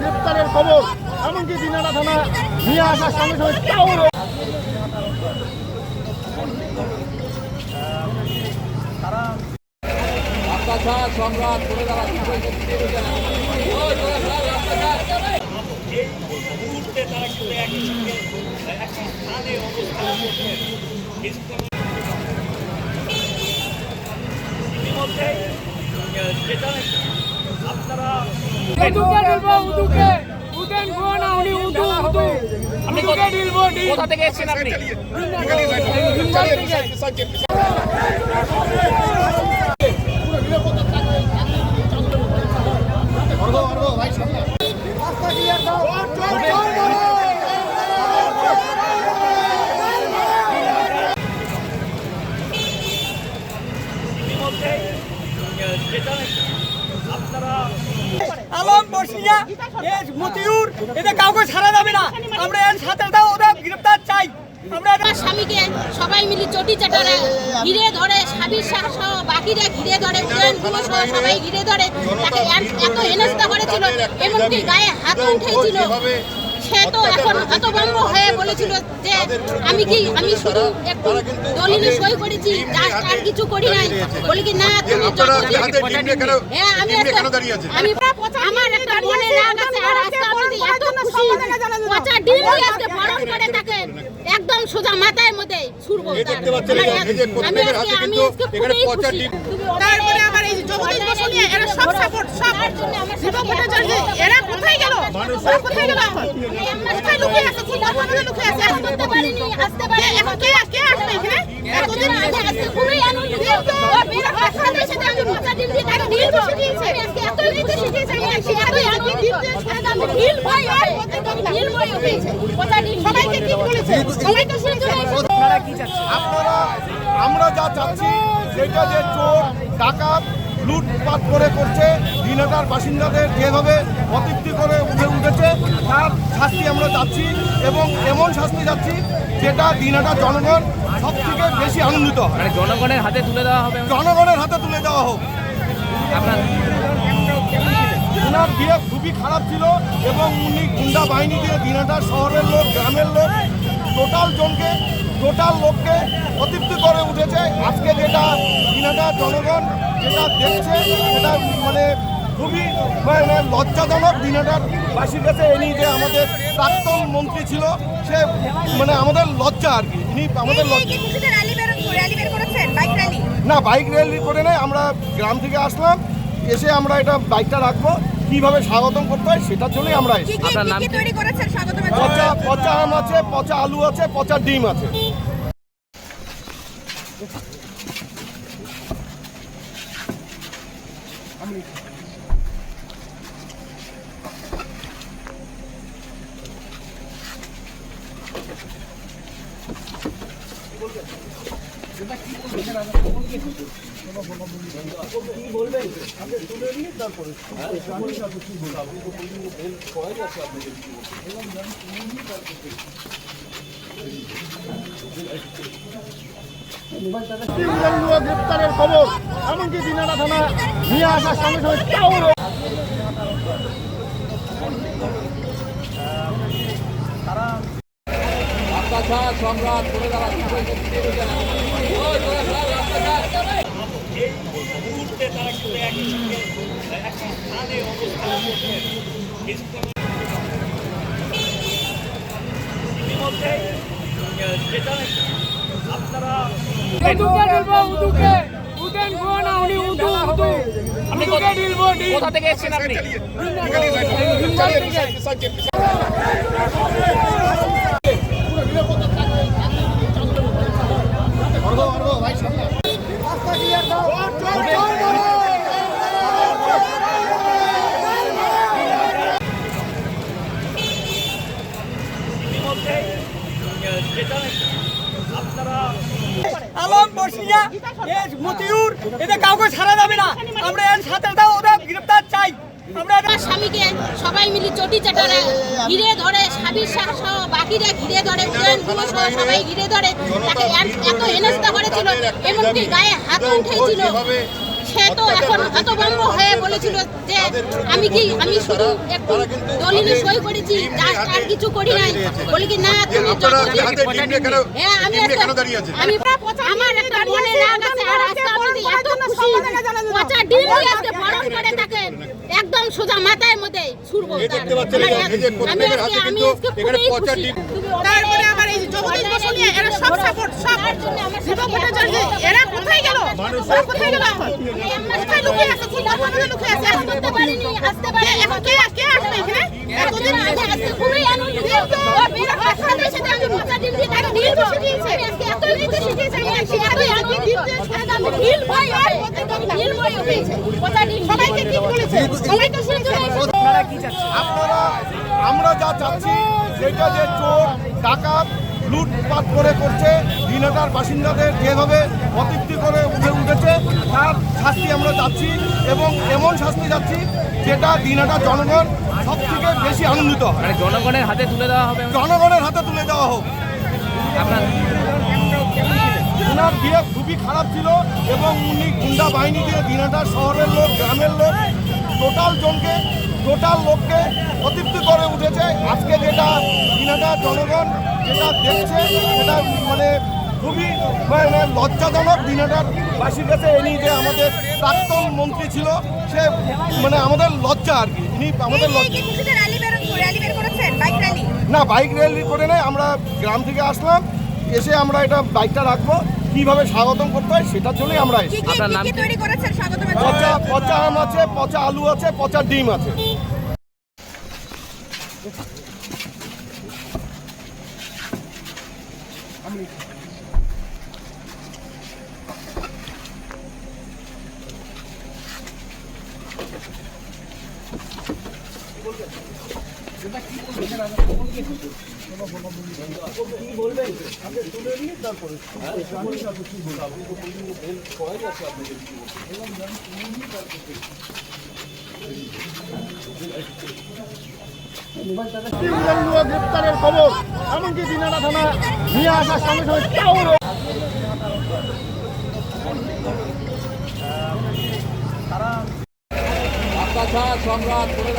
গ্রেপ্তারের খবর এমনকি দিনারা থানা নিয়ে আসার সঙ্গে সঙ্গে সংগ্রাম করে এই মুহূর্তে তারা কিন্তু একই সঙ্গে একই স্থানে অবস্থান করছেন। ইতিমধ্যে যেটা আপনারা কোথা থেকে এসেছেন আপনি? আলম বর্ষিয়া মতিউর এদের কাউকে ছাড়া যাবে না। আমরা এর সাথে ওদের গ্রেপ্তার চাই। আমরা স্বামীকে সবাই মিলে চটি চাটারা ঘিরে ধরে সাবির শাহ সহ বাকিরা ঘিরে ধরে উদয়ন গুলো সহ সবাই ঘিরে ধরে তাকে এত হেনস্থা করেছিল, এমনকি গায়ে হাত উঠেছিল। সে তো এখন হতভম্ব হয়ে বলেছিল যে আমি শুধু একটু দলিলে সই করেছি, আর কিছু করি নাই। বলি কি না তুমি হ্যাঁ আমি আমার একটা মনে রাগ আছে। আর আজকে আমি এত খুশি পচা ডিম আজকে বরণ করে তাকে একদম সোজা মাথায় মধ্যে ছুড়বো। আমি আজকে খুবই খুশি। তারপরে আবার এই জগদীশ বসু নিয়ে এরা সব সাপোর্ট সব যুবকদের জন্য এরা কোথায় গেল? ওরা কোথায় গেল? এখন কোথায় লুকিয়ে আছে? কোথায় লুকিয়ে আছে? এখন করতে পারিনি, আসতে পারে। এখন কে আসবে এখানে? এতদিন আজকে খুবই আনন্দিত। ও বের হওয়ার সাথে সাথে আমি পচা ডিম দিয়ে তাকে ডিল বসে দিয়েছে। আজকে এতই দিতে শিখেছে, আমি এতই আনন্দিত। আমি ডিল ভাই আর ডিল ভাই হয়েছে। পচা ডিম সবাইকে কি বলেছে? সবাইকে শুনতে আপনারা কি চাচ্ছেন? আমরা যা চাচ্ছি সেটা যে চোর ডাকাত লুটপাট করছে দিনাটার বাসিন্দাদের যেভাবে অতৃপ্তি করে উঠেছে তার শাস্তি আমরা চাচ্ছি, এবং এমন শাস্তি চাচ্ছি যেটা দিনাটার জনগণ সব থেকে বেশি আনন্দিত হয়। জনগণের হাতে তুলে দেওয়া হবে। জনগণের হাতে তুলে দেওয়া হোক। ওনার বিয়ে খুবই খারাপ ছিল এবং উনি গুন্ডা বাহিনী দিয়ে দিনাটার শহরের লোক গ্রামের লোক টোটাল লোককে অতৃপ্তি করে উঠেছে। আজকে যেটা দিনাটার জনগণ যেটা দেখছে সেটা মানে খুবই লজ্জাজনক। দিনাটার বাসীর কাছে এনি যে আমাদের প্রাক্তন মন্ত্রী ছিল সে মানে আমাদের লজ্জা আর কি। ইনি আমাদের না বাইক র্যালি করে নেই, আমরা গ্রাম থেকে আসলাম, এসে আমরা এটা বাইকটা রাখবো কিভাবে স্বাগতম করতে হয় সেটার জন্যই আমরা এসেছি। পচা আম আছে, পচা আলু আছে, পচা ডিম আছে। গ্রেপ্তারের খবর এমনকি দিনারা থানা নিয়ে আসার সঙ্গে সঙ্গে সংগ্রাম করে এই মুহূর্তে তারা কিন্তু একই সঙ্গে একই স্থানে অবস্থান করছেন। ইতিমধ্যে যেটা আপনারা কোথা থেকে এসেছেন আপনি? আমরা আমার স্বামীকে সবাই মিলে চটি চাটারা ঘিরে ধরে সাবির শাহ সহ বাকিরা ঘিরে ধরে উদয়ন গুহ সহ সবাই ঘিরে ধরে তাকে এত হেনস্থা করেছিল এমনকি গায়ে হাত উঠেছিল। সে তো এখন হতভম্ব হয়ে বলেছিল যে আমি শুধু একটু দলিলে সই করেছি, জাস্ট আর কিছু করি নাই। বলি কি না তুমি হ্যাঁ আমি আমার একটা মনে রাগ আছে আর আজকে আপনি এত খুশি পচা ডিম দিয়ে আজকে বরণ করে থাকেন একদম সোজা মাথার মধ্যে ছুড়বো। আমি আজকে খুবই খুশি। তারপরে আবার এই জগদীশ বসু নিয়ে এরা সব সাপোর্ট সব দীপক ভট্টাচার্য এরা কোথায় গেল? ওরা কোথায় গেল এখন? কোথায় লুকিয়ে আছে? কোথায় লুকিয়ে আছে? এখন করতে পারিনি, আসতে পারিনি। এখন কে আসবে এখানে? এতদিন আজকে খুবই আনন্দিত। ও বের হাসপাতালের সাথে আমি পচা ডিম দিয়ে তাকে ঢিল শিখিয়েছে। আজকে এতই খুশি শিখিয়েছে আমি আজকে এতই আনন্দিত। আমি ঢিল ভয় ঢিল ভয় হয়েছে। পচা ডিম সবাইকে কি বলেছে? সবাইকে শুনতে আমরা যা চাচ্ছি সেটা যে চোর ডাকাত লুটপাট করে করছে দিনহাটার বাসিন্দাদের যেভাবে অতৃপ্তি করে উঠেছে তার শাস্তি আমরা চাচ্ছি এবং এমন শাস্তি চাচ্ছি যেটা দিনহাটার জনগণ সব থেকে বেশি আনন্দিত হয়। মানে জনগণের হাতে তুলে দেওয়া হবে। জনগণের হাতে তুলে দেওয়া হোক। আপনার ওনার বিয়ে খুবই খারাপ ছিল এবং উনি গুন্ডা বাহিনী দিয়ে দিনহাটার শহরের লোক গ্রামের লোক টোটাল লোককে অতৃপ্তি করে উঠেছে। আজকে যেটা দিনহাটার জনগণ যেটা দেখছে সেটা মানে খুবই মানে লজ্জাজনক। দিনহাটার বাসীর কাছে ইনি যে আমাদের প্রাক্তন মন্ত্রী ছিল সে মানে আমাদের লজ্জা আর কি। ইনি আমাদের লজ্জা না, বাইক র্যালি করে নেই, আমরা গ্রাম থেকে আসলাম, এসে আমরা এটা বাইকটা রাখবো, কিভাবে স্বাগতম করতে হয় সেটার জন্যই আমরা এসেছি। আপনার নাম কি? পচা আম আছে, পচা আলু আছে, পচা ডিম আছে। গ্রেপ্তারের খবর এমনকি দিনহাটা থানা নিয়ে আসার সঙ্গে সঙ্গে অত্যাচার সংগ্রাম করে